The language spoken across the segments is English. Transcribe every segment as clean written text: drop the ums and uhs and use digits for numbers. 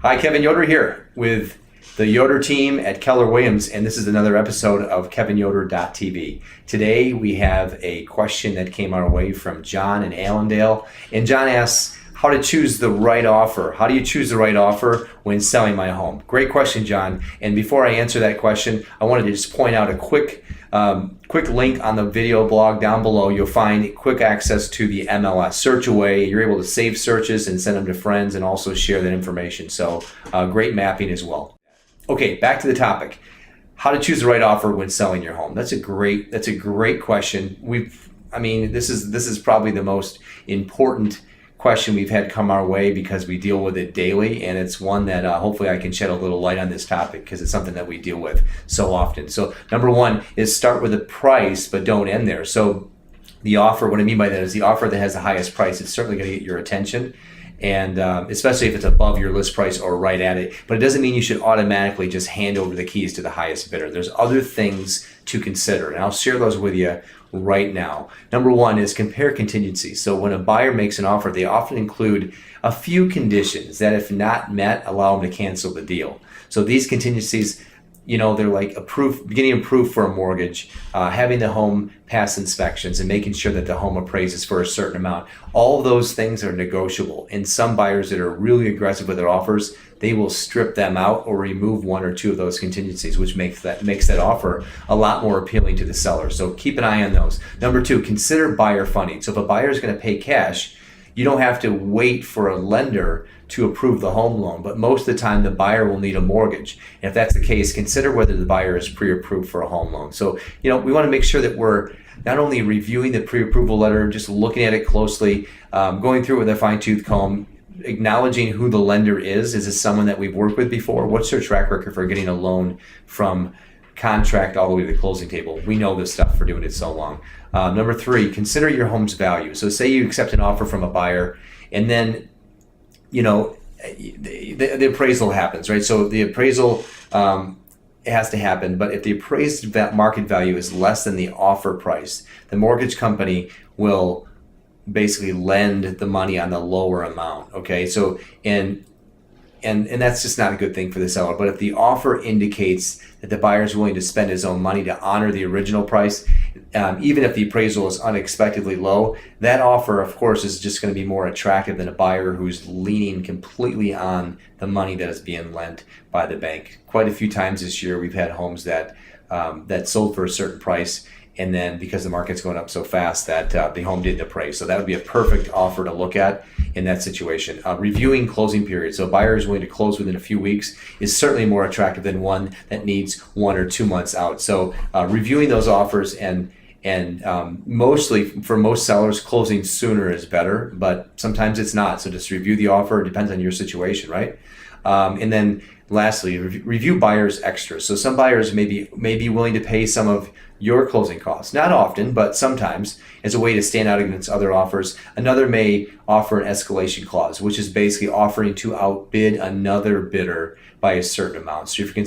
Hi, Kevin Yoder here with the Yoder team at Keller Williams, and this is another episode of KevinYoder.tv. Today we have a question that came our way from John in Allendale, and John asks how to choose the right offer. How do you choose the right offer when selling my home? Great question, John. And before I answer that question, I wanted to just point out a quick link on the video blog down below. You'll find quick access to the MLS. Search away. You're able to save searches and send them to friends and also share that information. So great mapping as well. Okay, back to the topic. How to choose the right offer when selling your home. That's a great question. This is probably the most important question we've had come our way because we deal with it daily, and it's one that hopefully I can shed a little light on this topic because it's something that we deal with so often. So number one is start with a price, but don't end there. So the offer, what I mean by that is the offer that has the highest price, it's certainly going to get your attention, and especially if it's above your list price or right at it. But it doesn't mean you should automatically just hand over the keys to the highest bidder. There's other things to consider, and I'll share those with you right now. Number one is compare contingencies. So when a buyer makes an offer, they often include a few conditions that, if not met, allow them to cancel the deal. So these contingencies, they're like getting approved for a mortgage, having the home pass inspections, and making sure that the home appraises for a certain amount. All of those things are negotiable. And some buyers that are really aggressive with their offers, they will strip them out or remove one or two of those contingencies, which makes that offer a lot more appealing to the seller. So keep an eye on those. Number two, consider buyer funding. So if a buyer is going to pay cash, you don't have to wait for a lender to approve the home loan, but most of the time the buyer will need a mortgage. And if that's the case, consider whether the buyer is pre-approved for a home loan. So, we want to make sure that we're not only reviewing the pre-approval letter, just looking at it closely, going through it with a fine-tooth comb, acknowledging who the lender is. Is this someone that we've worked with before? What's their track record for getting a loan from contract all the way to the closing table? We know this stuff for doing it so long. Number three, consider your home's value. So say you accept an offer from a buyer, and then the appraisal happens, right? So the appraisal has to happen, but if the appraised market value is less than the offer price, the mortgage company will basically lend the money on the lower amount. Okay, so and that's just not a good thing for the seller. But if the offer indicates that the buyer is willing to spend his own money to honor the original price, even if the appraisal is unexpectedly low, that offer, of course, is just going to be more attractive than a buyer who's leaning completely on the money that is being lent by the bank. Quite a few times this year, we've had homes that sold for a certain price, and then because the market's going up so fast that the home didn't appraise. So that would be a perfect offer to look at in that situation. Reviewing closing periods. So a buyer is willing to close within a few weeks is certainly more attractive than one that needs 1 or 2 months out. So reviewing those offers and mostly for most sellers, closing sooner is better, but sometimes it's not. So just review the offer. It depends on your situation, right? And then lastly, review buyers' extras. So some buyers may be willing to pay some of your closing costs. Not often, but sometimes, as a way to stand out against other offers. Another may offer an escalation clause, which is basically offering to outbid another bidder by a certain amount. So if you're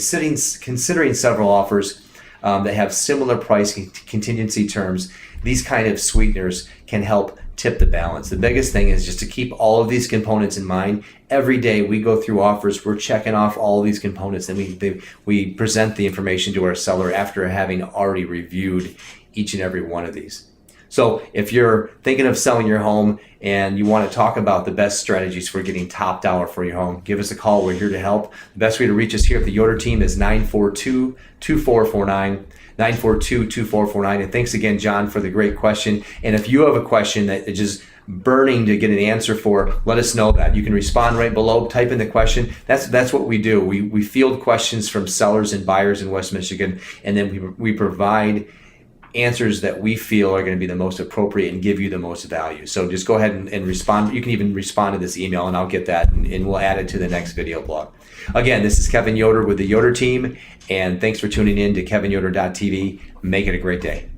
considering several offers that have similar price contingency terms, these kind of sweeteners can help tip the balance. The biggest thing is just to keep all of these components in mind. Every day we go through offers, we're checking off all of these components, and we present the information to our seller after having already reviewed each and every one of these. So if you're thinking of selling your home and you want to talk about the best strategies for getting top dollar for your home, give us a call. We're here to help. The best way to reach us here at the Yoder team is 942-2449. 942-2449. And thanks again, John, for the great question. And if you have a question that is just burning to get an answer for, let us know that. You can respond right below, type in the question. That's what we do. We field questions from sellers and buyers in West Michigan, and then we provide answers that we feel are going to be the most appropriate and give you the most value. So just go ahead and respond. You can even respond to this email, and I'll get that, and we'll add it to the next video blog. Again, this is Kevin Yoder with the Yoder team, and thanks for tuning in to KevinYoder.tv. Make it a great day.